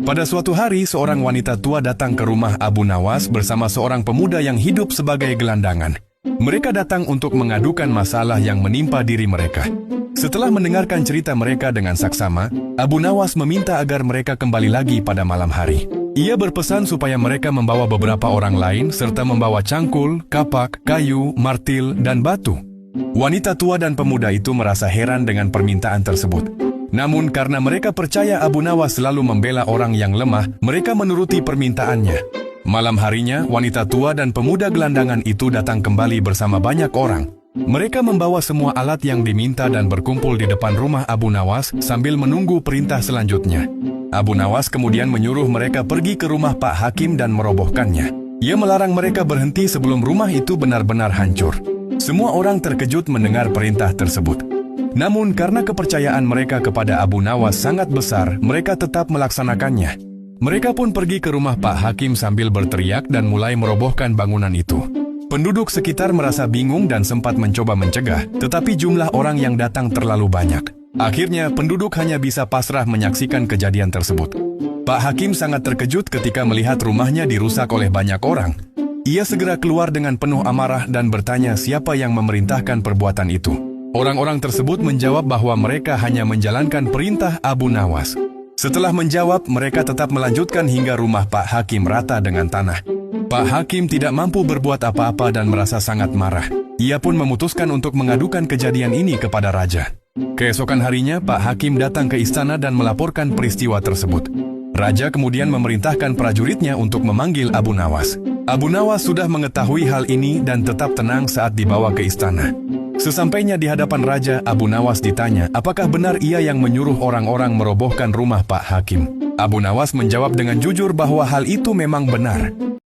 Pada suatu hari, seorang wanita tua datang ke rumah Abu Nawas bersama seorang pemuda yang hidup sebagai gelandangan. Mereka datang untuk mengadukan masalah yang menimpa diri mereka. Setelah mendengarkan cerita mereka dengan saksama, Abu Nawas meminta agar mereka kembali lagi pada malam hari. Ia berpesan supaya mereka membawa beberapa orang lain serta membawa cangkul, kapak, kayu, martil, dan batu. Wanita tua dan pemuda itu merasa heran dengan permintaan tersebut. Namun karena mereka percaya Abu Nawas selalu membela orang yang lemah, mereka menuruti permintaannya. Malam harinya, wanita tua dan pemuda gelandangan itu datang kembali bersama banyak orang. Mereka membawa semua alat yang diminta dan berkumpul di depan rumah Abu Nawas sambil menunggu perintah selanjutnya. Abu Nawas kemudian menyuruh mereka pergi ke rumah Pak Hakim dan merobohkannya. Ia melarang mereka berhenti sebelum rumah itu benar-benar hancur. Semua orang terkejut mendengar perintah tersebut. Namun karena kepercayaan mereka kepada Abu Nawas sangat besar, mereka tetap melaksanakannya. Mereka pun pergi ke rumah Pak Hakim sambil berteriak dan mulai merobohkan bangunan itu. Penduduk sekitar merasa bingung dan sempat mencoba mencegah, tetapi jumlah orang yang datang terlalu banyak. Akhirnya, penduduk hanya bisa pasrah menyaksikan kejadian tersebut. Pak Hakim sangat terkejut ketika melihat rumahnya dirusak oleh banyak orang. Ia segera keluar dengan penuh amarah dan bertanya siapa yang memerintahkan perbuatan itu. Orang-orang tersebut menjawab bahwa mereka hanya menjalankan perintah Abu Nawas. Setelah menjawab, mereka tetap melanjutkan hingga rumah Pak Hakim rata dengan tanah. Pak Hakim tidak mampu berbuat apa-apa dan merasa sangat marah. Ia pun memutuskan untuk mengadukan kejadian ini kepada raja. Keesokan harinya, Pak Hakim datang ke istana dan melaporkan peristiwa tersebut. Raja kemudian memerintahkan prajuritnya untuk memanggil Abu Nawas. Abu Nawas sudah mengetahui hal ini dan tetap tenang saat dibawa ke istana. Sesampainya di hadapan raja, Abu Nawas ditanya apakah benar ia yang menyuruh orang-orang merobohkan rumah Pak Hakim. Abu Nawas menjawab dengan jujur bahwa hal itu memang benar.